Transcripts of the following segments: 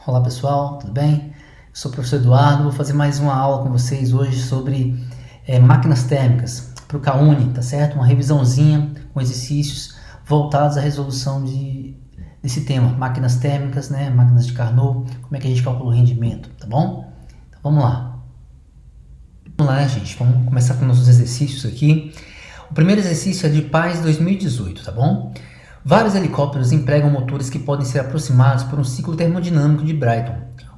Olá pessoal, tudo bem? Eu sou o professor Eduardo, vou fazer mais uma aula com vocês hoje sobre máquinas térmicas para o CAUNI, tá certo? Uma revisãozinha com exercícios voltados à resolução desse tema, máquinas térmicas, né? Máquinas de Carnot, como é que a gente calcula o rendimento, tá bom? Então vamos lá. Vamos lá, gente, vamos começar com nossos exercícios aqui. O primeiro exercício é de PAS 2018, tá bom? Vários helicópteros empregam motores que podem ser aproximados por um ciclo termodinâmico de Brayton.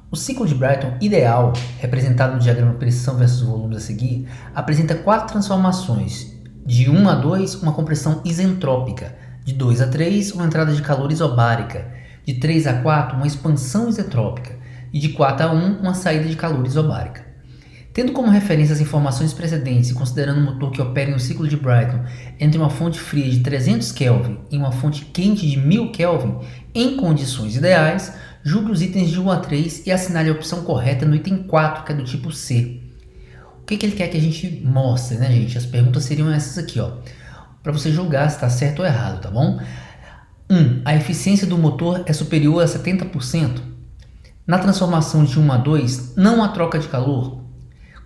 O ciclo de Brayton ideal, representado no diagrama pressão versus volumes a seguir, apresenta 4 transformações. De 1 a 2, uma compressão isentrópica. De 2 a 3, uma entrada de calor isobárica. De 3 a 4, uma expansão isentrópica. E de 4 a 1, uma saída de calor isobárica. Tendo como referência as informações precedentes e considerando um motor que opera em um ciclo de Brayton entre uma fonte fria de 300 Kelvin e uma fonte quente de 1000 Kelvin, em condições ideais, julgue os itens de 1 a 3 e assinale a opção correta no item 4, que é do tipo C. O que ele quer que a gente mostre, né, gente? As perguntas seriam essas aqui, ó, para você julgar se está certo ou errado, tá bom? 1. A eficiência do motor é superior a 70%? Na transformação de 1 a 2, não há troca de calor?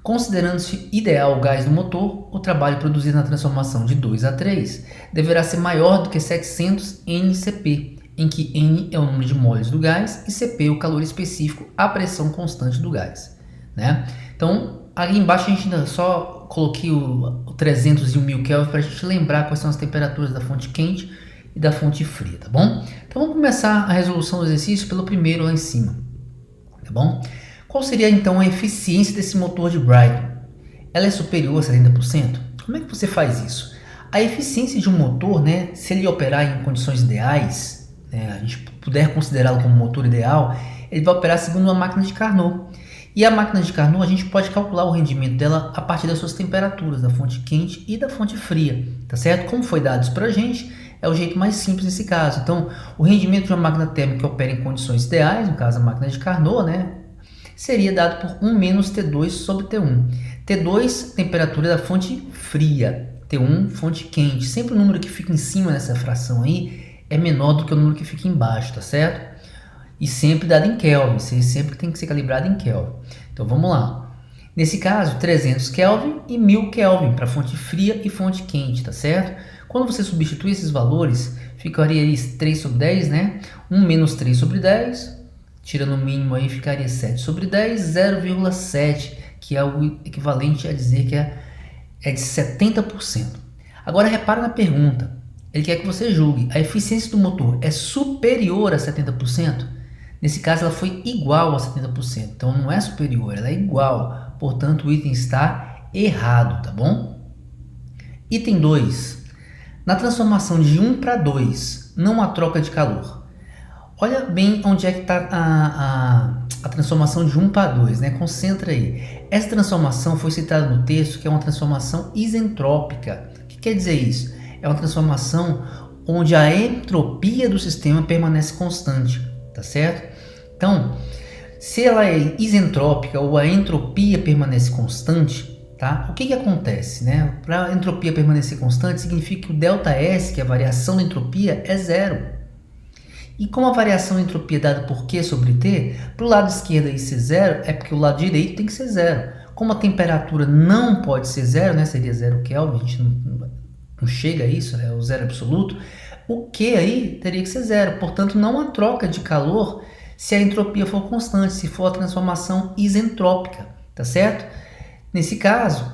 Considerando-se ideal o gás do motor, o trabalho produzido na transformação de 2 a 3 deverá ser maior do que 700 NCP, em que N é o número de moles do gás e Cp o calor específico à pressão constante do gás, né? Então, ali embaixo a gente ainda só coloquei o 300 e o 1000 Kelvin para a gente lembrar quais são as temperaturas da fonte quente e da fonte fria, tá bom? Então vamos começar a resolução do exercício pelo primeiro lá em cima, tá bom? Qual seria então a eficiência desse motor de Brayton? Ela é superior a 70%? Como é que você faz isso? A eficiência de um motor, né, se ele operar em condições ideais, né, a gente puder considerá-lo como motor ideal, ele vai operar segundo uma máquina de Carnot. E a máquina de Carnot, a gente pode calcular o rendimento dela a partir das suas temperaturas, da fonte quente e da fonte fria, tá certo? Como foi dado isso pra gente, é o jeito mais simples nesse caso. Então, o rendimento de uma máquina térmica que opera em condições ideais, no caso a máquina de Carnot, né, seria dado por 1 menos T2 sobre T1. T2, temperatura da fonte fria. T1, fonte quente. Sempre o número que fica em cima dessa fração aí é menor do que o número que fica embaixo, tá certo? E sempre dado em Kelvin. Sempre tem que ser calibrado em Kelvin. Então vamos lá. Nesse caso, 300 Kelvin e 1000 Kelvin para fonte fria e fonte quente, tá certo? Quando você substitui esses valores, ficaria aí 3 sobre 10, né? 1 menos 3 sobre 10... tirando o mínimo aí, ficaria 7 sobre 10, 0,7, que é o equivalente a dizer que é de 70%. Agora repara na pergunta, ele quer que você julgue, a eficiência do motor é superior a 70%? Nesse caso ela foi igual a 70%, então não é superior, ela é igual, portanto o item está errado, tá bom? Item 2, na transformação de 1 para 2, não há troca de calor. Olha bem onde é que está a transformação de 1 para 2, né? Concentra aí. Essa transformação foi citada no texto, que é uma transformação isentrópica. O que quer dizer isso? É uma transformação onde a entropia do sistema permanece constante, tá certo? Então, se ela é isentrópica ou a entropia permanece constante, tá? O que acontece, né? Para a entropia permanecer constante, significa que o ΔS, que é a variação da entropia, é zero. E como a variação de entropia é dada por Q sobre T, para o lado esquerdo aí ser zero, é porque o lado direito tem que ser zero. Como a temperatura não pode ser zero, né, seria 0 Kelvin, a gente não chega a isso, é o zero absoluto, o Q aí teria que ser zero. Portanto, não há troca de calor se a entropia for constante, se for a transformação isentrópica, tá certo? Nesse caso,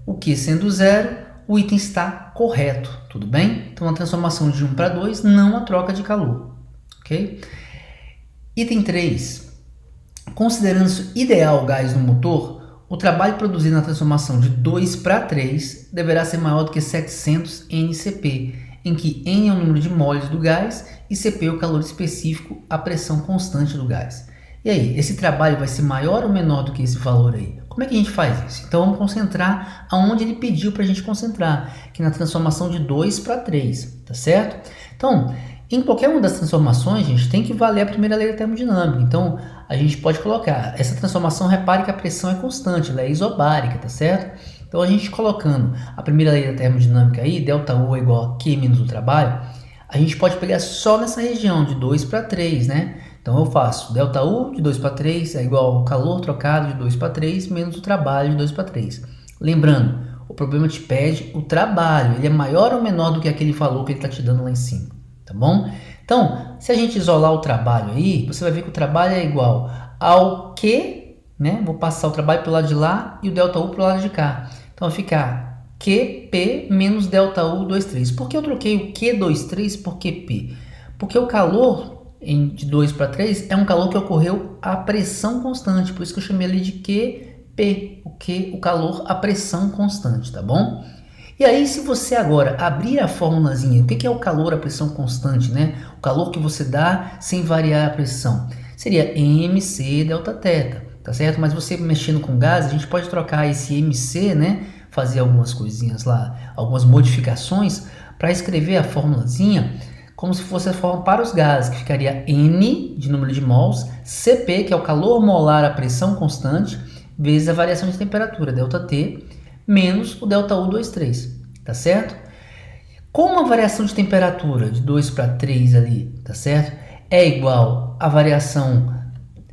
o Q sendo zero, o item está correto, tudo bem? Então, a transformação de 1 para 2, não a troca de calor, ok? Item 3. Considerando-se ideal o gás no motor, o trabalho produzido na transformação de 2 para 3 deverá ser maior do que 700 NCP, em que N é o número de moles do gás e Cp é o calor específico à pressão constante do gás. E aí, esse trabalho vai ser maior ou menor do que esse valor aí? Como é que a gente faz isso? Então vamos concentrar aonde ele pediu para a gente concentrar, que é na transformação de 2 para 3, tá certo? Então, em qualquer uma das transformações, a gente tem que valer a primeira lei da termodinâmica. Então, a gente pode colocar, essa transformação, repare que a pressão é constante, ela é isobárica, tá certo? Então, a gente colocando a primeira lei da termodinâmica aí, ΔU é igual a Q menos o trabalho, a gente pode pegar só nessa região de 2 para 3, né? Então eu faço ΔU de 2 para 3 é igual ao calor trocado de 2 para 3 menos o trabalho de 2 para 3. Lembrando, o problema te pede o trabalho, ele é maior ou menor do que aquele valor que ele está te dando lá em cima, tá bom? Então, se a gente isolar o trabalho aí, você vai ver que o trabalho é igual ao Q, né? Vou passar o trabalho pelo lado de lá e o ΔU pelo lado de cá. Então vai ficar QP menos ΔU 23. Por que eu troquei o Q23 por QP? Porque o calor de 2 para 3 é um calor que ocorreu a pressão constante, por isso que eu chamei ele de QP, o calor a pressão constante, tá bom? E aí, se você agora abrir a formulazinha, o que é o calor a pressão constante, né? O calor que você dá sem variar a pressão. Seria MC ΔT, tá certo? Mas você mexendo com gás, a gente pode trocar esse MC, né? Fazer algumas coisinhas lá, algumas modificações para escrever a formulazinha como se fosse a fórmula para os gases, que ficaria N de número de mols, Cp, que é o calor molar a pressão constante, vezes a variação de temperatura, ΔT, menos o ΔU 23, tá certo? Como a variação de temperatura de 2 para 3 ali, tá certo? É igual à variação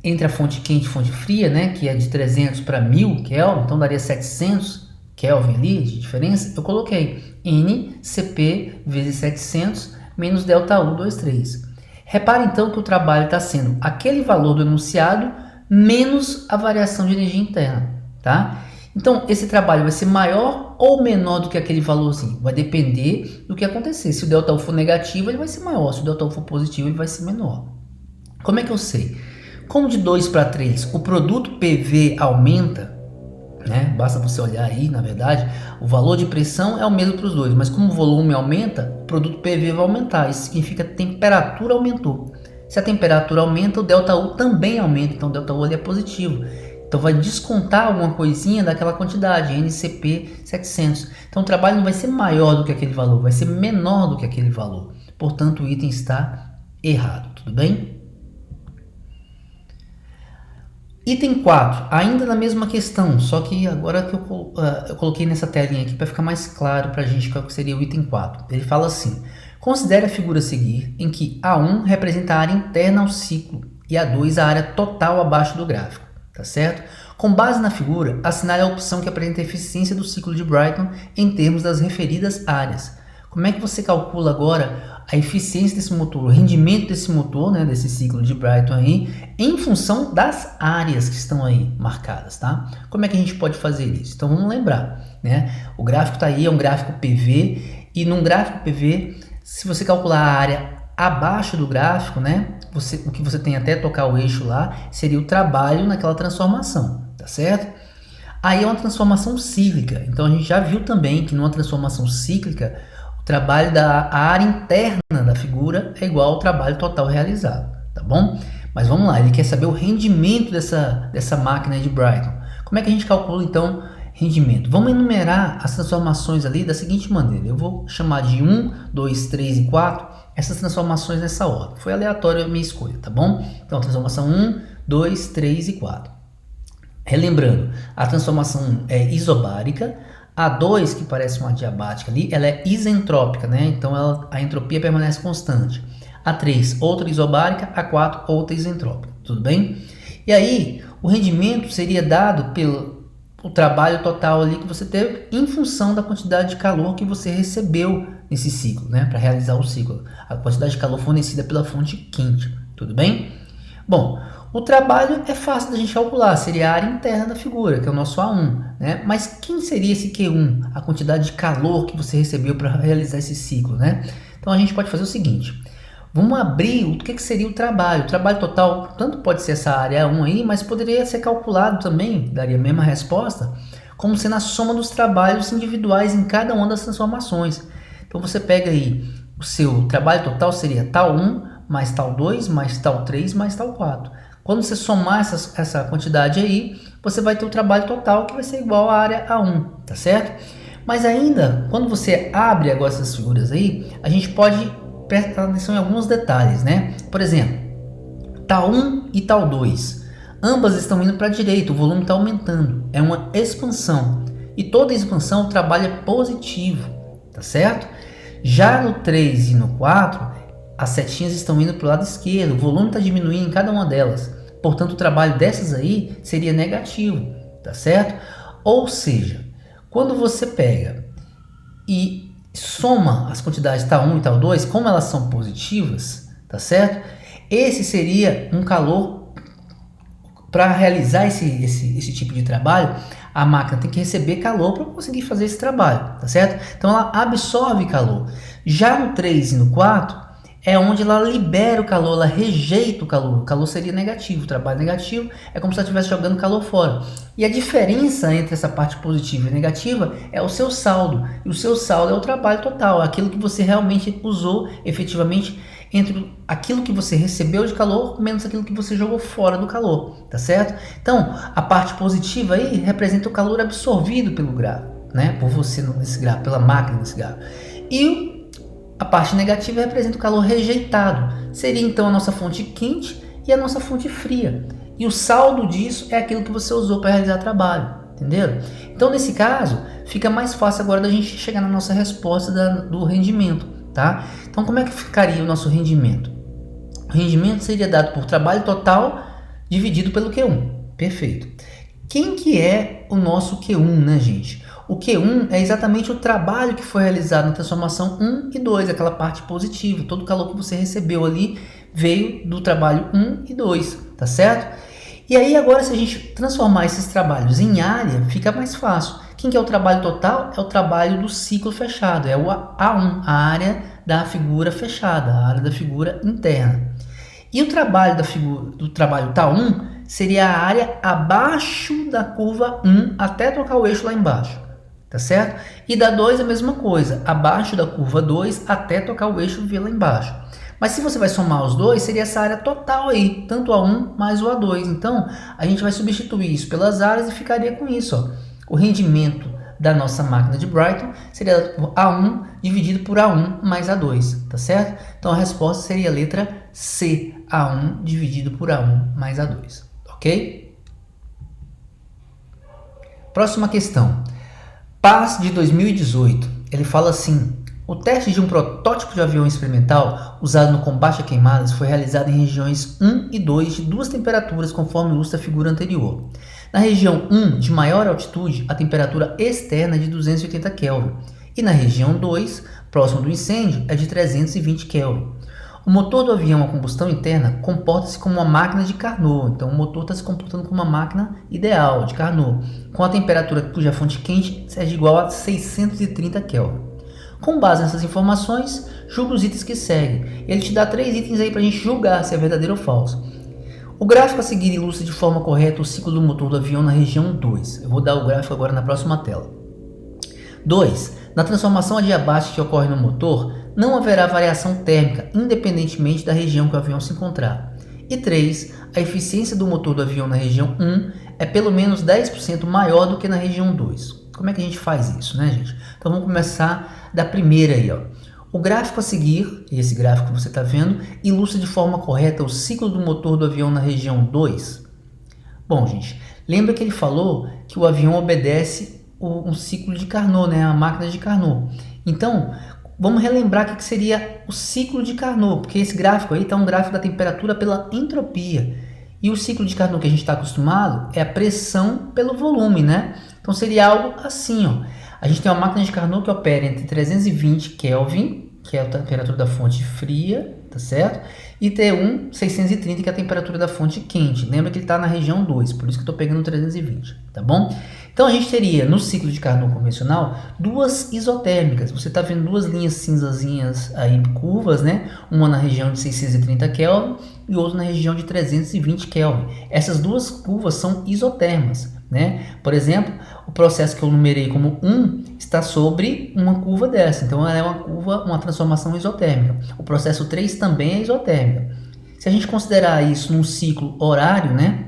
entre a fonte quente e fonte fria, né, que é de 300 para 1000 Kelvin, então daria 700 Kelvin ali de diferença, eu coloquei NCP vezes 700 menos ΔU 23. Repare então que o trabalho está sendo aquele valor do enunciado menos a variação de energia interna, tá? Então esse trabalho vai ser maior ou menor do que aquele valorzinho? Vai depender do que acontecer. Se o ΔU for negativo, ele vai ser maior. Se o ΔU for positivo, ele vai ser menor. Como é que eu sei? Como de 2 para 3 o produto PV aumenta, né? Basta você olhar aí, na verdade, o valor de pressão é o mesmo para os dois, mas como o volume aumenta, o produto PV vai aumentar. Isso significa que a temperatura aumentou. Se a temperatura aumenta, o ΔU também aumenta, então o ΔU ali é positivo. Então vai descontar alguma coisinha daquela quantidade, NCP 700. Então o trabalho não vai ser maior do que aquele valor, vai ser menor do que aquele valor. Portanto, o item está errado, tudo bem? Item 4, ainda na mesma questão, só que agora que eu coloquei nessa telinha aqui para ficar mais claro para a gente qual que seria o item 4. Ele fala assim: considere a figura a seguir em que A1 representa a área interna ao ciclo e A2 a área total abaixo do gráfico, tá certo? Com base na figura, assinale a opção que apresenta a eficiência do ciclo de Brayton em termos das referidas áreas. Como é que você calcula agora a eficiência desse motor, o rendimento desse motor, né, desse ciclo de Brayton aí, em função das áreas que estão aí marcadas, tá? Como é que a gente pode fazer isso? Então vamos lembrar, né? O gráfico está aí, é um gráfico PV, e num gráfico PV, se você calcular a área abaixo do gráfico, né, o que você tem até tocar o eixo lá, seria o trabalho naquela transformação, tá certo? Aí é uma transformação cíclica, então a gente já viu também que numa transformação cíclica, o trabalho da área interna da figura é igual ao trabalho total realizado, tá bom? Mas vamos lá, ele quer saber o rendimento dessa máquina de Brayton. Como é que a gente calcula então rendimento? Vamos enumerar as transformações ali da seguinte maneira. Eu vou chamar de 1, 2, 3 e 4 essas transformações nessa ordem. Foi aleatório a minha escolha, tá bom? Então, transformação 1, 2, 3 e 4. Relembrando, a transformação 1 é isobárica, a 2, que parece uma adiabática ali, ela é isentrópica, né? Então a entropia permanece constante. A 3, outra isobárica, a 4, outra isentrópica, tudo bem? E aí, o rendimento seria dado pelo trabalho total ali que você teve em função da quantidade de calor que você recebeu nesse ciclo, né? Para realizar o ciclo, a quantidade de calor fornecida pela fonte quente, tudo bem? Bom, o trabalho é fácil da gente calcular, seria a área interna da figura, que é o nosso A1, né? Mas quem seria esse Q1, a quantidade de calor que você recebeu para realizar esse ciclo, né? Então a gente pode fazer o seguinte, vamos abrir o que seria o trabalho. O trabalho total, tanto pode ser essa área 1 aí, mas poderia ser calculado também, daria a mesma resposta, como sendo a soma dos trabalhos individuais em cada uma das transformações. Então você pega aí, o seu trabalho total seria tal 1, mais tal 2, mais tal 3, mais tal 4. Quando você somar essa quantidade aí, você vai ter o trabalho total que vai ser igual à área A1, tá certo? Mas ainda, quando você abre agora essas figuras aí, a gente pode prestar atenção em alguns detalhes, né? Por exemplo, tal 1 e tal 2, ambas estão indo para a direita, o volume está aumentando, é uma expansão. E toda expansão, o trabalho é positivo, tá certo? Já no 3 e no 4, as setinhas estão indo para o lado esquerdo, o volume está diminuindo em cada uma delas. Portanto, o trabalho dessas aí seria negativo, tá certo? Ou seja, quando você pega e soma as quantidades tal1 e tal2, como elas são positivas, tá certo? Esse seria um calor. Para realizar esse tipo de trabalho, a máquina tem que receber calor para conseguir fazer esse trabalho, tá certo? Então ela absorve calor. Já no 3 e no 4 é onde ela libera o calor, ela rejeita o calor. O calor seria negativo, o trabalho negativo é como se ela estivesse jogando calor fora. E a diferença entre essa parte positiva e negativa é o seu saldo. E o seu saldo é o trabalho total, aquilo que você realmente usou efetivamente entre aquilo que você recebeu de calor menos aquilo que você jogou fora do calor, tá certo? Então, a parte positiva aí representa o calor absorvido pelo grafo, né? Por você nesse grafo, pela máquina nesse grafo. E a parte negativa representa o calor rejeitado. Seria então a nossa fonte quente e a nossa fonte fria. E o saldo disso é aquilo que você usou para realizar trabalho, entendeu? Então, nesse caso, fica mais fácil agora da gente chegar na nossa resposta do rendimento. Tá? Então, como é que ficaria o nosso rendimento? O rendimento seria dado por trabalho total dividido pelo Q1. Perfeito. Quem que é o nosso Q1, né, gente? O Q1 é exatamente o trabalho que foi realizado na transformação 1 e 2, aquela parte positiva. Todo o calor que você recebeu ali veio do trabalho 1 e 2, tá certo? E aí agora, se a gente transformar esses trabalhos em área, fica mais fácil. Quem que é o trabalho total? É o trabalho do ciclo fechado, é o A1, a área da figura fechada, a área da figura interna. E o trabalho do trabalho TAU1 seria a área abaixo da curva 1 até trocar o eixo lá embaixo, tá certo? E da 2 a mesma coisa, abaixo da curva 2 até tocar o eixo V lá embaixo. Mas se você vai somar os dois, seria essa área total aí, tanto o A1 mais o A2. Então, a gente vai substituir isso pelas áreas e ficaria com isso, ó. O rendimento da nossa máquina de Brighton seria A1 dividido por A1 mais A2, tá certo? Então a resposta seria a letra C, A1 dividido por A1 mais A2, ok? Próxima questão. PAS de 2018, ele fala assim: o teste de um protótipo de avião experimental usado no combate a queimadas foi realizado em regiões 1 e 2 de duas temperaturas conforme ilustra a figura anterior. Na região 1, de maior altitude, a temperatura externa é de 280 Kelvin, e na região 2, próximo do incêndio, é de 320 Kelvin. O motor do avião a combustão interna comporta-se como uma máquina de Carnot, então o motor está se comportando como uma máquina ideal de Carnot, com a temperatura cuja fonte quente seja igual a 630 Kelvin. Com base nessas informações, julga os itens que seguem. Ele te dá 3 itens aí para a gente julgar se é verdadeiro ou falso. O gráfico a seguir ilustra de forma correta o ciclo do motor do avião na região 2. Eu vou dar o gráfico agora na próxima tela. 2. Na transformação adiabática que ocorre no motor, não haverá variação térmica, independentemente da região que o avião se encontrar. E 3. A eficiência do motor do avião na região 1 é pelo menos 10% maior do que na região 2. Como é que a gente faz isso, né, gente? Então vamos começar da primeira aí, ó. O gráfico a seguir, esse gráfico que você está vendo, ilustra de forma correta o ciclo do motor do avião na região 2. Bom, gente, lembra que ele falou que o avião obedece um ciclo de Carnot, né? A máquina de Carnot. Então, vamos relembrar o que seria o ciclo de Carnot, porque esse gráfico aí está um gráfico da temperatura pela entropia. E o ciclo de Carnot que a gente está acostumado é a pressão pelo volume, né? Então seria algo assim, ó. A gente tem uma máquina de Carnot que opera entre 320 Kelvin, que é a temperatura da fonte fria, tá certo? E T1 630, que é a temperatura da fonte quente. Lembra que ele está na região 2, por isso que eu estou pegando 320, tá bom? Então a gente teria, no ciclo de Carnot convencional, duas isotérmicas. Você está vendo duas linhas cinzazinhas aí, curvas, né? Uma na região de 630 Kelvin e outra na região de 320 Kelvin. Essas duas curvas são isotérmicas, né? Por exemplo, o processo que eu numerei como 1 está sobre uma curva dessa. Então ela é uma curva, uma transformação isotérmica. O processo 3 também é isotérmica. Se a gente considerar isso num ciclo horário, né?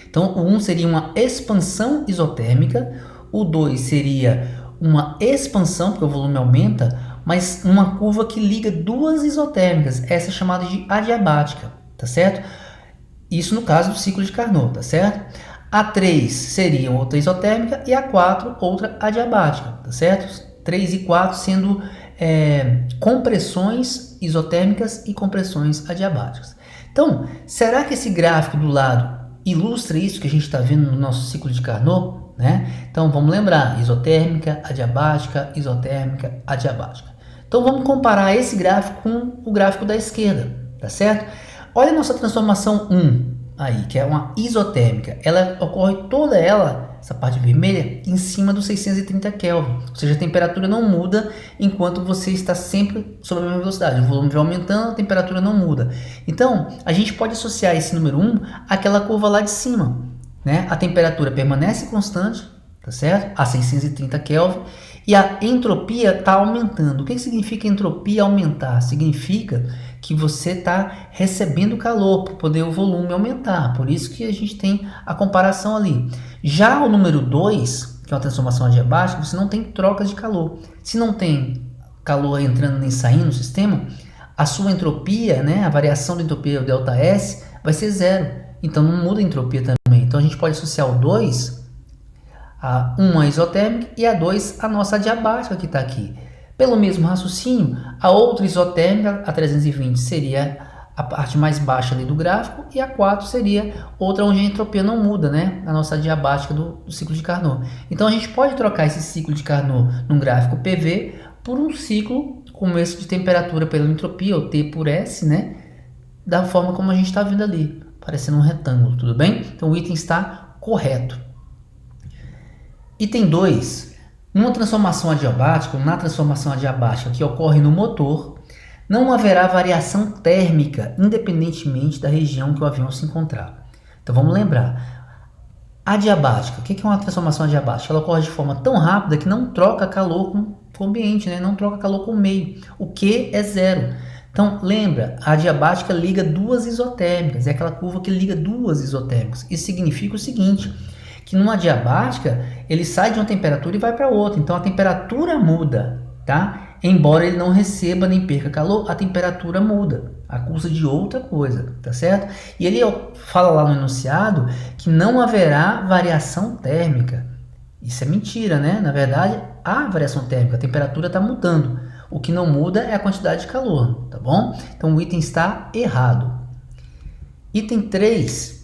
Então, o 1 seria uma expansão isotérmica, o 2 seria uma expansão, porque o volume aumenta, mas uma curva que liga duas isotérmicas, essa é chamada de adiabática, tá certo? Isso no caso do ciclo de Carnot, tá certo? A 3 seria outra isotérmica e a 4 outra adiabática, tá certo? 3 e 4 sendo compressões isotérmicas e compressões adiabáticas. Então, será que esse gráfico do lado ilustra isso que a gente está vendo no nosso ciclo de Carnot, né? Então, vamos lembrar, isotérmica, adiabática, isotérmica, adiabática. Então, vamos comparar esse gráfico com o gráfico da esquerda, tá certo? Olha a nossa transformação 1 aí, que é uma isotérmica. Ela ocorre toda ela, essa parte vermelha, em cima dos 630 Kelvin. Ou seja, a temperatura não muda enquanto você está sempre sob a mesma velocidade. O volume vai aumentando, a temperatura não muda. Então, a gente pode associar esse número 1 àquela curva lá de cima, né? A temperatura permanece constante, tá certo? A 630 Kelvin. E a entropia está aumentando. O que significa entropia aumentar? Significa que você está recebendo calor para poder o volume aumentar. Por isso que a gente tem a comparação ali. Já o número 2, que é uma transformação adiabática, você não tem trocas de calor. Se não tem calor entrando nem saindo no sistema, a sua entropia, né, a variação da entropia, o ΔS, vai ser zero. Então não muda a entropia também. Então a gente pode associar o 2 a 1 a isotérmica e a 2 a nossa adiabática que está aqui. Pelo mesmo raciocínio, a outra isotérmica, a 320, seria a parte mais baixa ali do gráfico, e a 4 seria outra onde a entropia não muda, né? A nossa adiabática do ciclo de Carnot. Então a gente pode trocar esse ciclo de Carnot num gráfico PV por um ciclo como esse de temperatura pela entropia, ou T por S, né? Da forma como a gente está vendo ali, parecendo um retângulo, tudo bem? Então o item está correto. Item 2. Na transformação adiabática que ocorre no motor, não haverá variação térmica, independentemente da região que o avião se encontrar. Então vamos lembrar. Adiabática. O que é uma transformação adiabática? Ela ocorre de forma tão rápida que não troca calor com o ambiente, né? Não troca calor com o meio. O Q é zero. Então lembra, a adiabática liga duas isotérmicas. É aquela curva que liga duas isotérmicas. Isso significa o seguinte, que numa adiabática ele sai de uma temperatura e vai para outra. Então a temperatura muda, tá? Embora ele não receba nem perca calor, a temperatura muda, a custa de outra coisa, tá certo? E ele fala lá no enunciado que não haverá variação térmica. Isso é mentira, né? Na verdade, há variação térmica, a temperatura está mudando. O que não muda é a quantidade de calor, tá bom? Então o item está errado. Item 3.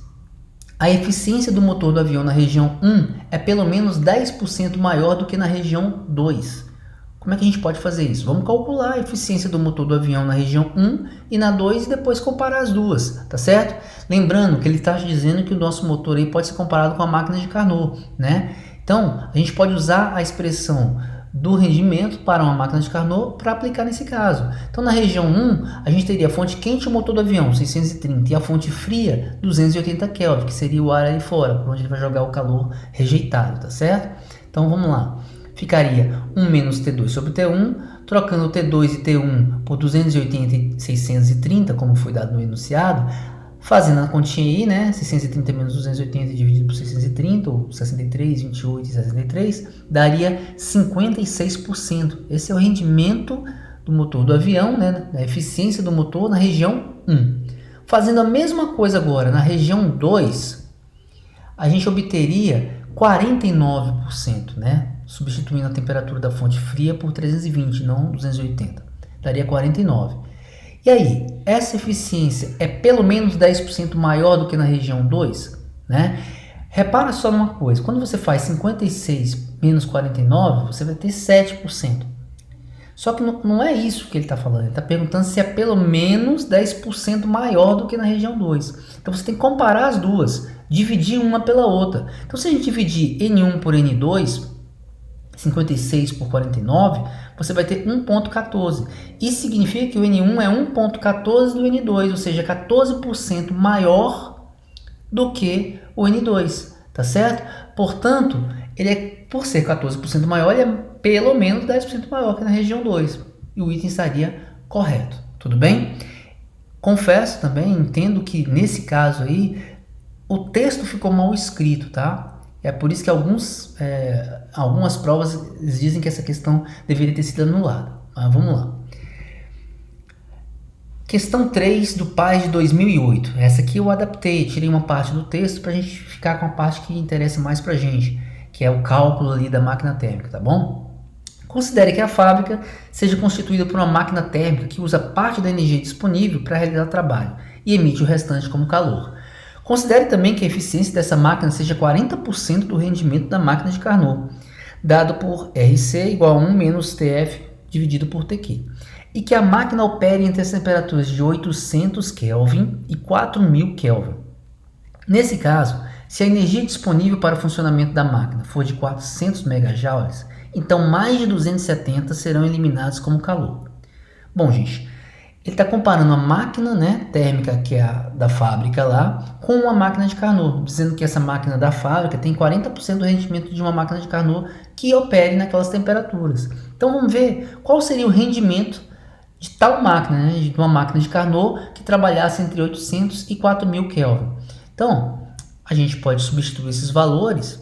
A eficiência do motor do avião na região 1 é pelo menos 10% maior do que na região 2. Como é que a gente pode fazer isso? Vamos calcular a eficiência do motor do avião na região 1 e na 2 e depois comparar as duas, tá certo? Lembrando que ele está dizendo que o nosso motor aí pode ser comparado com a máquina de Carnot, né? Então, a gente pode usar a expressão do rendimento para uma máquina de Carnot para aplicar nesse caso. Então, na região 1, a gente teria a fonte quente e o motor do avião, 630, e a fonte fria, 280 Kelvin, que seria o ar aí fora, por onde ele vai jogar o calor rejeitado, tá certo? Então, vamos lá. Ficaria 1 menos T2 sobre T1, trocando T2 e T1 por 280 e 630, como foi dado no enunciado, fazendo a continha aí, né? 630 menos 280 dividido por 630, ou 63, 28 e 63, daria 56%. Esse é o rendimento do motor do avião, né? Da eficiência do motor na região 1. Fazendo a mesma coisa agora na região 2, a gente obteria 49%, né? Substituindo a temperatura da fonte fria por 320, não 280. Daria 49%. E aí, essa eficiência é pelo menos 10% maior do que na região 2, né? Repara só numa coisa, quando você faz 56 menos 49, você vai ter 7%. Só que não é isso que ele está falando, ele está perguntando se é pelo menos 10% maior do que na região 2. Então você tem que comparar as duas, dividir uma pela outra. Então se a gente dividir N1 por N2, 56 por 49, você vai ter 1,14. Isso significa que o N1 é 1,14 do N2, ou seja, 14% maior do que o N2, tá certo? Portanto, ele é, por ser 14% maior, ele é pelo menos 10% maior que na região 2. E o item estaria correto, tudo bem? Confesso também, entendo que nesse caso aí, o texto ficou mal escrito, tá? É por isso que algumas provas dizem que essa questão deveria ter sido anulada. Mas vamos lá. Questão 3 do PAS de 2008. Essa aqui eu adaptei, tirei uma parte do texto para a gente ficar com a parte que interessa mais para a gente, que é o cálculo ali da máquina térmica, tá bom? Considere que a fábrica seja constituída por uma máquina térmica que usa parte da energia disponível para realizar trabalho e emite o restante como calor. Considere também que a eficiência dessa máquina seja 40% do rendimento da máquina de Carnot, dado por RC igual a 1 menos TF dividido por TQ, e que a máquina opere entre as temperaturas de 800 Kelvin e 4000 Kelvin. Nesse caso, se a energia disponível para o funcionamento da máquina for de 400 MJ, então mais de 270 serão eliminados como calor. Bom, gente, ele está comparando a máquina, né, térmica, que é a da fábrica lá, com uma máquina de Carnot, dizendo que essa máquina da fábrica tem 40% do rendimento de uma máquina de Carnot que opere naquelas temperaturas. Então vamos ver qual seria o rendimento de tal máquina, né, de uma máquina de Carnot que trabalhasse entre 800 e 4000 Kelvin. Então, a gente pode substituir esses valores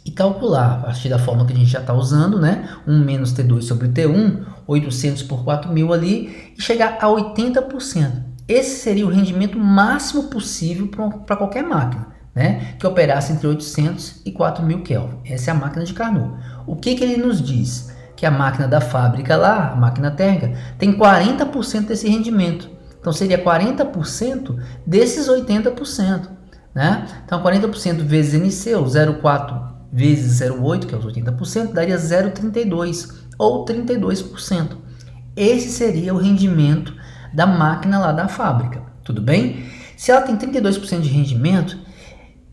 e calcular, a partir da forma que a gente já está usando, né, 1 menos T2 sobre T1, 800 por 4000 ali, e chegar a 80%. Esse seria o rendimento máximo possível para qualquer máquina, né, que operasse entre 800 e 4000 Kelvin. Essa é a máquina de Carnot. O que ele nos diz? Que a máquina da fábrica lá, a máquina térmica, tem 40% desse rendimento. Então seria 40% desses 80%. Né? Então 40% vezes NC, ou 0,4 vezes 0,8, que é os 80%, daria 0,32 ou 32%. Esse seria o rendimento da máquina lá da fábrica, tudo bem? Se ela tem 32% de rendimento,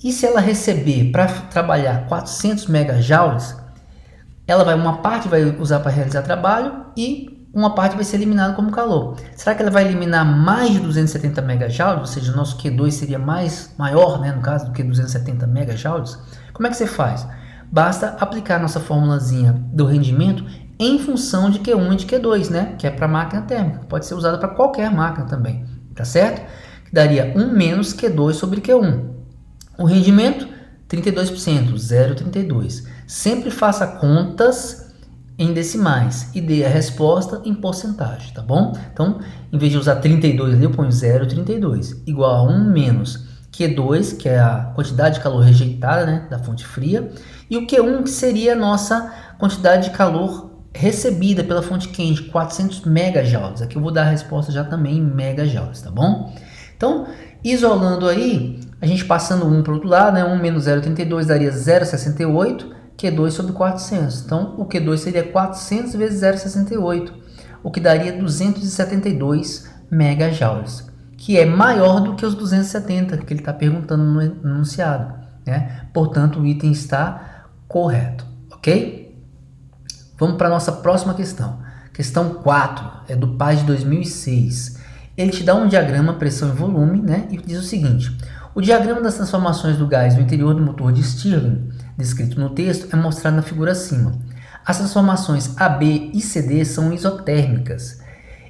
e se ela receber para trabalhar 400 MJ, uma parte vai usar para realizar trabalho e uma parte vai ser eliminada como calor. Será que ela vai eliminar mais de 270 MJ? Ou seja, o nosso Q2 seria maior, né, no caso, do que 270 MJ? Como é que você faz? Basta aplicar a nossa formulazinha do rendimento em função de Q1 e de Q2, né, que é para máquina térmica. Pode ser usada para qualquer máquina também, tá certo? Que daria 1 menos Q2 sobre Q1. O rendimento, 32%, 0,32. Sempre faça contas em decimais e dê a resposta em porcentagem, tá bom? Então, em vez de usar 32 ali, eu ponho 0,32, igual a 1 menos Q2, que é a quantidade de calor rejeitada, né, da fonte fria, e o Q1, que seria a nossa quantidade de calor recebida pela fonte quente, 400 MJ. Aqui eu vou dar a resposta já também em MJ, tá bom? Então, isolando aí, a gente passando 1 para o outro lado, né, 1 menos 0,32 daria 0,68, Q2 sobre 400. Então, o Q2 seria 400 vezes 0,68, o que daria 272 MJ, que é maior do que os 270 que ele está perguntando no enunciado, né? Portanto, o item está correto, ok? Vamos para a nossa próxima questão. Questão 4, é do PAS de 2006. Ele te dá um diagrama, pressão e volume, né? E diz o seguinte: o diagrama das transformações do gás no interior do motor de Stirling, descrito no texto, é mostrado na figura acima. As transformações AB e CD são isotérmicas,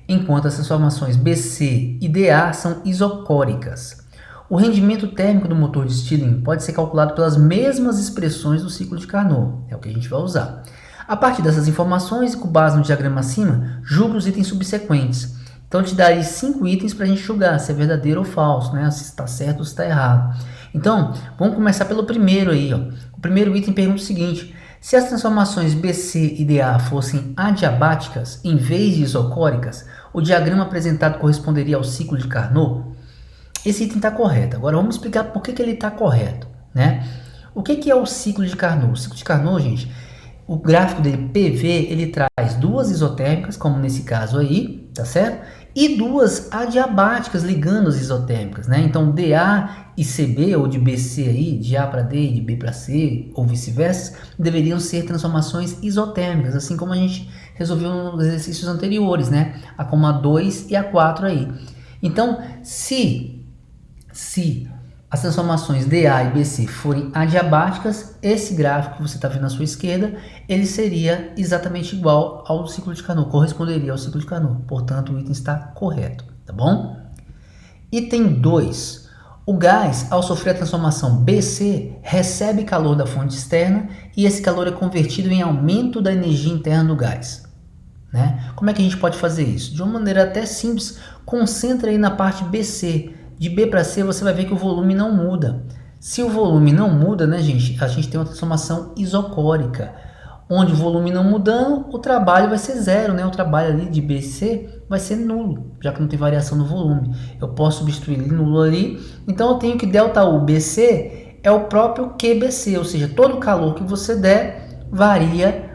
enquanto as transformações BC e DA são isocóricas. O rendimento térmico do motor de Stirling pode ser calculado pelas mesmas expressões do ciclo de Carnot, é o que a gente vai usar. A partir dessas informações e com base no diagrama acima, julgue os itens subsequentes. Então, eu te darei 5 itens para a gente julgar se é verdadeiro ou falso, né? Se está certo ou se está errado. Então, vamos começar pelo primeiro aí, ó. O primeiro item pergunta o seguinte: se as transformações BC e DA fossem adiabáticas em vez de isocóricas, o diagrama apresentado corresponderia ao ciclo de Carnot? Esse item está correto. Agora vamos explicar por que ele está correto, né? O que é o ciclo de Carnot? O ciclo de Carnot, gente, o gráfico dele, PV, ele traz duas isotérmicas, como nesse caso aí, tá certo? E duas adiabáticas ligando as isotérmicas, né? Então, DA e CB, ou de BC aí, de A para D e de B para C, ou vice-versa, deveriam ser transformações isotérmicas, assim como a gente resolveu nos exercícios anteriores, né? A como a 2 e a 4 aí. Então, se as transformações DA e BC forem adiabáticas, esse gráfico que você está vendo à sua esquerda, ele seria exatamente igual ao ciclo de Carnot, corresponderia ao ciclo de Carnot. Portanto, o item está correto, tá bom? Item 2. O gás, ao sofrer a transformação BC, recebe calor da fonte externa e esse calor é convertido em aumento da energia interna do gás, né? Como é que a gente pode fazer isso? De uma maneira até simples, concentra aí na parte BC. De B para C você vai ver que o volume não muda. Se o volume não muda, né, gente, a gente tem uma transformação isocórica. onde o volume não mudando, o trabalho vai ser zero, né? O trabalho ali de BC vai ser nulo, já que não tem variação no volume. Eu posso substituir nulo ali, então eu tenho que ΔU BC é o próprio QBC, ou seja, todo o calor que você der varia,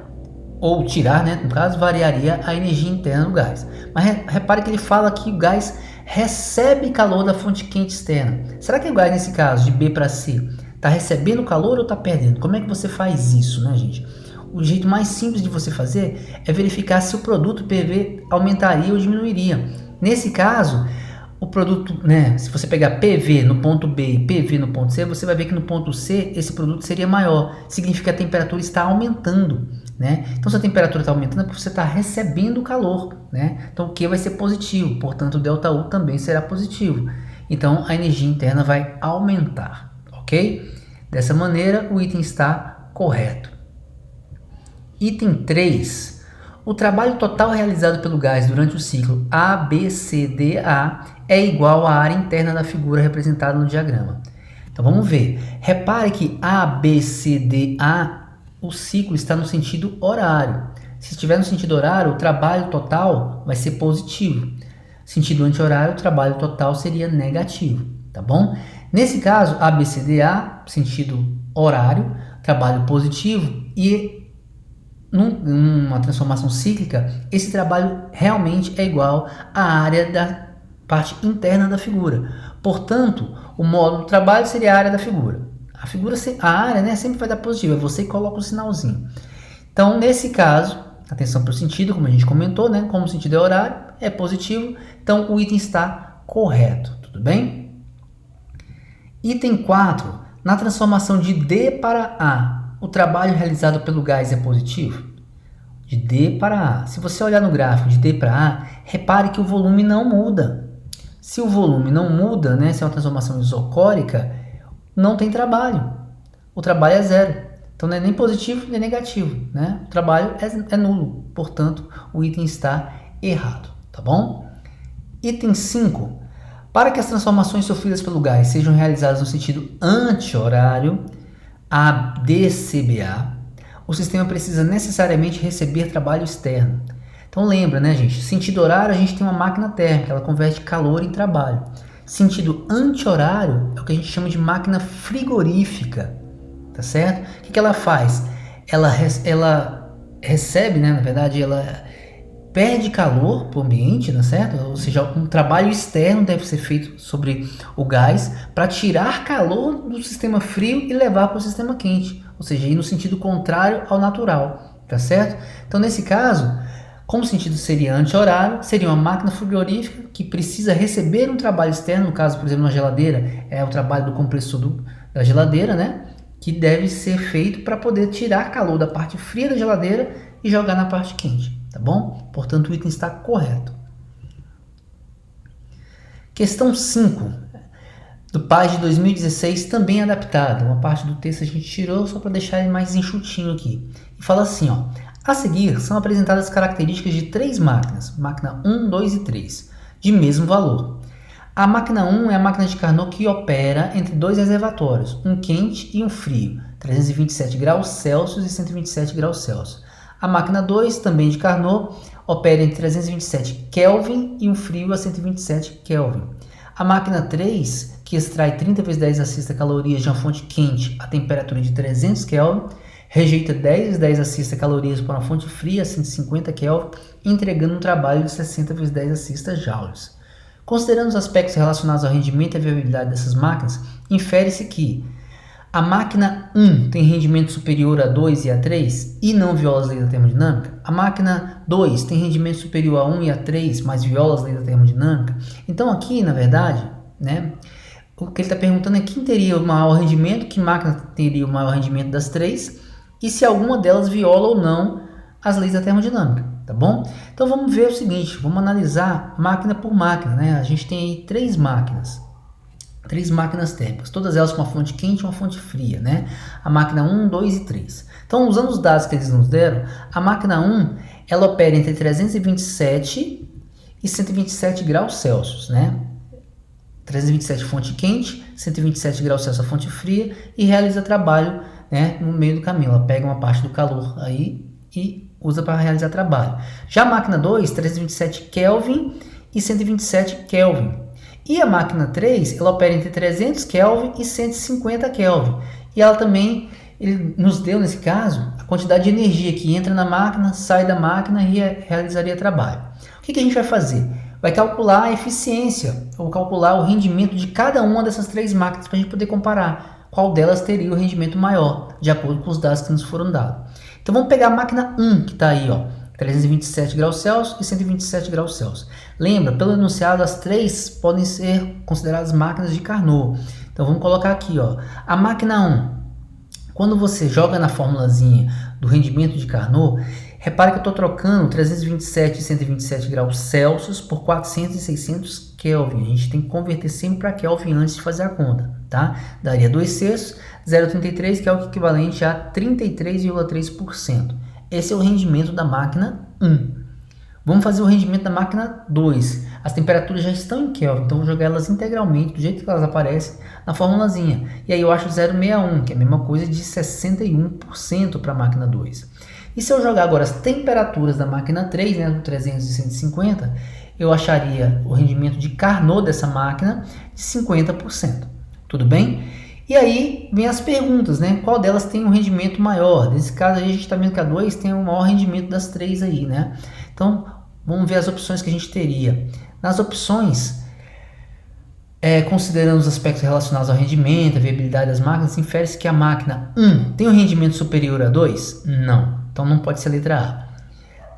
ou tirar, né? No caso, variaria a energia interna do gás. Mas repare que ele fala que o gás recebe calor da fonte quente externa. Será que o gás, nesse caso, de B para C, está recebendo calor ou está perdendo? Como é que você faz isso, né, gente? O jeito mais simples de você fazer é verificar se o produto PV aumentaria ou diminuiria. Nesse caso, o produto, né, se você pegar PV no ponto B e PV no ponto C, você vai ver que no ponto C esse produto seria maior. Significa que a temperatura está aumentando, né? Então, se a temperatura está aumentando é porque você está recebendo calor, né? Então, o Q vai ser positivo, portanto, o ΔU também será positivo. Então, a energia interna vai aumentar, ok? Dessa maneira, o item está correto. Item 3. O trabalho total realizado pelo gás durante o ciclo ABCDA é igual à área interna da figura representada no diagrama. Então vamos ver. Repare que ABCDA, o ciclo está no sentido horário. Se estiver no sentido horário, o trabalho total vai ser positivo. Sentido anti-horário, o trabalho total seria negativo, tá bom? Nesse caso, ABCDA, sentido horário, trabalho positivo, e numa transformação cíclica, esse trabalho realmente é igual à área da parte interna da figura. Portanto, o módulo do trabalho seria a área da figura. A área, né, sempre vai dar positivo, é você que coloca o sinalzinho. Então, nesse caso, atenção para o sentido, como a gente comentou, né, como o sentido é horário, é positivo, então o item está correto, tudo bem? Item 4, na transformação de D para A, o trabalho realizado pelo gás é positivo? De D para A. Se você olhar no gráfico de D para A, repare que o volume não muda. Se o volume não muda, né, se é uma transformação isocórica, não tem trabalho. O trabalho é zero. Então não é nem positivo nem negativo, né? O trabalho é nulo. Portanto, o item está errado, tá bom? Item 5. Para que as transformações sofridas pelo gás sejam realizadas no sentido anti-horário, ADCBA, o sistema precisa necessariamente receber trabalho externo. Então lembra, né, gente? Sentido horário, a gente tem uma máquina térmica, ela converte calor em trabalho. Sentido anti-horário é o que a gente chama de máquina frigorífica, tá certo? O que ela faz? Ela recebe, né, na verdade, ela perde calor para o ambiente, tá certo? Ou seja, um trabalho externo deve ser feito sobre o gás para tirar calor do sistema frio e levar para o sistema quente, ou seja, ir no sentido contrário ao natural, tá certo? Então, nesse caso, como o sentido seria anti-horário, seria uma máquina frigorífica que precisa receber um trabalho externo, no caso, por exemplo, uma geladeira, é o trabalho do compressor da geladeira, né? Que deve ser feito para poder tirar calor da parte fria da geladeira e jogar na parte quente, tá bom? Portanto, o item está correto. Questão 5, do PAS de 2016, também adaptada. Uma parte do texto a gente tirou só para deixar ele mais enxutinho aqui. E fala assim, ó. A seguir, são apresentadas características de 3 máquinas, máquina 1, 2 e 3, de mesmo valor. A máquina 1 é a máquina de Carnot que opera entre 2 reservatórios, um quente e um frio, 327 graus Celsius e 127 graus Celsius. A máquina 2, também de Carnot, opera entre 327 Kelvin e um frio a 127 Kelvin. A máquina 3, que extrai 30 vezes 10 a sexta calorias de uma fonte quente a temperatura de 300 Kelvin, rejeita 10 vezes 10 a sexta calorias para uma fonte fria a 150 Kelvin, entregando um trabalho de 60 vezes 10 a sexta joules. Considerando os aspectos relacionados ao rendimento e à viabilidade dessas máquinas, infere-se que a máquina 1 tem rendimento superior a 2 e a 3 e não viola as leis da termodinâmica. A máquina 2 tem rendimento superior a 1 e a 3, mas viola as leis da termodinâmica. Então aqui, na verdade, né, o que ele está perguntando é quem teria o maior rendimento, que máquina teria o maior rendimento das 3 e se alguma delas viola ou não as leis da termodinâmica, tá bom? Então vamos ver o seguinte, vamos analisar máquina por máquina, né? A gente tem aí 3 máquinas térmicas, todas elas com uma fonte quente e uma fonte fria, né? A máquina 1, 2 e 3. Então, usando os dados que eles nos deram, a máquina 1, ela opera entre 327 e 127 graus Celsius, né? 327 fonte quente, 127 graus Celsius a fonte fria e realiza trabalho né, no meio do caminho. Ela pega uma parte do calor aí e usa para realizar trabalho. Já a máquina 2, 327 Kelvin e 127 Kelvin. E a máquina 3, ela opera entre 300 Kelvin e 150 Kelvin. E ela também, ele nos deu nesse caso, a quantidade de energia que entra na máquina, sai da máquina e realizaria trabalho. O que a gente vai fazer? Vai calcular a eficiência, ou calcular o rendimento de cada uma dessas três máquinas para a gente poder comparar qual delas teria o rendimento maior, de acordo com os dados que nos foram dados. Então vamos pegar a máquina 1, que está aí, ó, 327 graus Celsius e 127 graus Celsius. Lembra, pelo enunciado, as três podem ser consideradas máquinas de Carnot. Então vamos colocar aqui, ó, a máquina 1. Quando você joga na formulazinha do rendimento de Carnot, repare que eu estou trocando 327 e 127 graus Celsius por 400 e 600 Kelvin. A gente tem que converter sempre para Kelvin antes de fazer a conta, tá? Daria 2/6, 0,33, que é o equivalente a 33,3%. Esse é o rendimento da máquina 1. Vamos fazer o rendimento da máquina 2. As temperaturas já estão em Kelvin, então vou jogar elas integralmente, do jeito que elas aparecem na formulazinha. E aí eu acho 0,61, que é a mesma coisa de 61% para a máquina 2. E se eu jogar agora as temperaturas da máquina 3, né, 300 e 150, eu acharia o rendimento de Carnot dessa máquina de 50%. Tudo bem? E aí vem as perguntas, né? Qual delas tem um rendimento maior? Nesse caso aí a gente está vendo que a 2 tem o maior rendimento das três aí, né? Então vamos ver as opções que a gente teria. Nas opções, considerando os aspectos relacionados ao rendimento, a viabilidade das máquinas, infere-se que a máquina 1 tem um rendimento superior a 2? Não. Então não pode ser a letra A.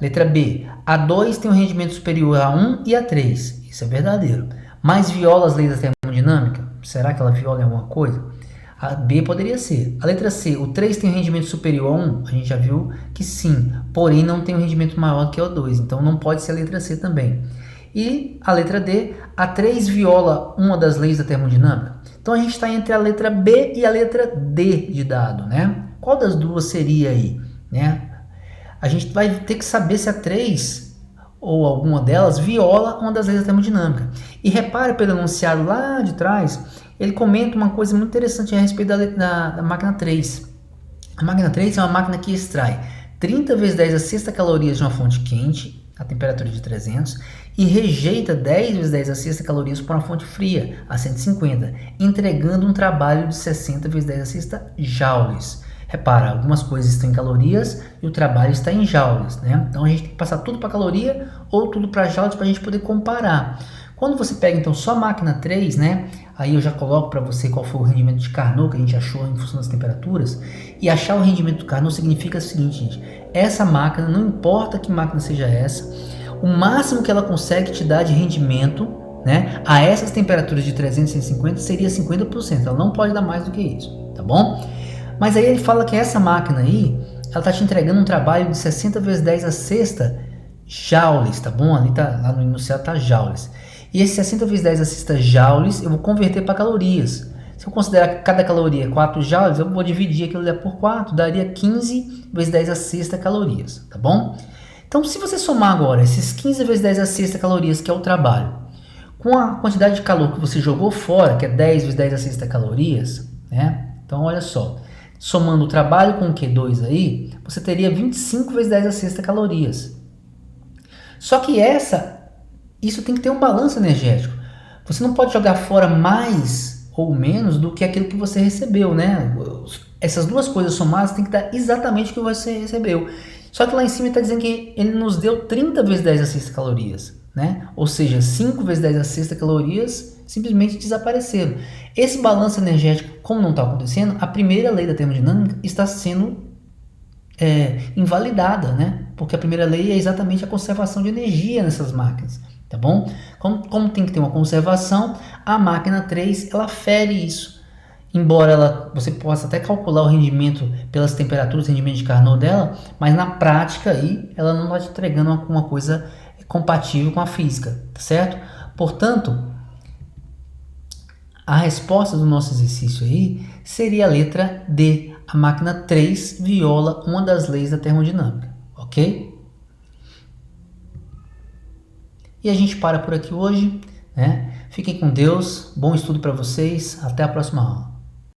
Letra B. A 2 tem um rendimento superior a 1 e a 3. Isso é verdadeiro. Mas viola as leis da termodinâmica? Será que ela viola em alguma coisa? A B poderia ser. A letra C. O 3 tem um rendimento superior a 1? A gente já viu que sim. Porém não tem um rendimento maior que o 2. Então não pode ser a letra C também. E a letra D. A 3 viola uma das leis da termodinâmica? Então a gente está entre a letra B e a letra D de dado, né? Qual das duas seria aí? Né? A gente vai ter que saber se a 3 ou alguma delas viola uma das leis da termodinâmica. E repare pelo enunciado lá de trás, ele comenta uma coisa muito interessante a respeito da máquina 3. A máquina 3 é uma máquina que extrai 30 vezes 10 a sexta calorias de uma fonte quente, a temperatura de 300, e rejeita 10 vezes 10 a sexta calorias por uma fonte fria, a 150, entregando um trabalho de 60 vezes 10 a sexta joules. Repara, algumas coisas estão em calorias e o trabalho está em joules, né? Então a gente tem que passar tudo para caloria ou tudo para joules para a gente poder comparar. Quando você pega então só a máquina 3, né? Aí eu já coloco para você qual foi o rendimento de Carnot que a gente achou em função das temperaturas. E achar o rendimento do Carnot significa o seguinte, gente. Essa máquina, não importa que máquina seja essa, o máximo que ela consegue te dar de rendimento, né, a essas temperaturas de 300 e 150 seria 50%. Ela não pode dar mais do que isso, tá bom? Mas aí ele fala que essa máquina aí, ela está te entregando um trabalho de 60 vezes 10 a sexta joules, tá bom? Ali tá, lá no enunciado tá joules. E esse 60 vezes 10 a sexta joules, eu vou converter para calorias. Se eu considerar que cada caloria é 4 joules, eu vou dividir aquilo ali por 4, daria 15 vezes 10 a sexta calorias, tá bom? Então, se você somar agora esses 15 vezes 10 a sexta calorias, que é o trabalho, com a quantidade de calor que você jogou fora, que é 10 vezes 10 a sexta calorias, né? Então, olha só. Somando o trabalho com o Q2 aí, você teria 25 vezes 10 a sexta calorias. Só que isso tem que ter um balanço energético. Você não pode jogar fora mais ou menos do que aquilo que você recebeu, né? Essas duas coisas somadas tem que dar exatamente o que você recebeu. Só que lá em cima está dizendo que ele nos deu 30 vezes 10 a sexta calorias, né? Ou seja, 5 vezes 10 a sexta calorias simplesmente desapareceram. Esse balanço energético, como não está acontecendo, a primeira lei da termodinâmica está sendo invalidada, né? Porque a primeira lei é exatamente a conservação de energia nessas máquinas, tá bom? Como tem que ter uma conservação, a máquina 3, ela fere isso. Embora você possa até calcular o rendimento pelas temperaturas, o rendimento de Carnot dela, mas na prática aí, ela não está te entregando uma coisa compatível com a física, tá certo? Portanto, a resposta do nosso exercício aí seria a letra D. A máquina 3 viola uma das leis da termodinâmica, ok? E a gente para por aqui hoje, né? Fiquem com Deus, bom estudo para vocês, até a próxima aula.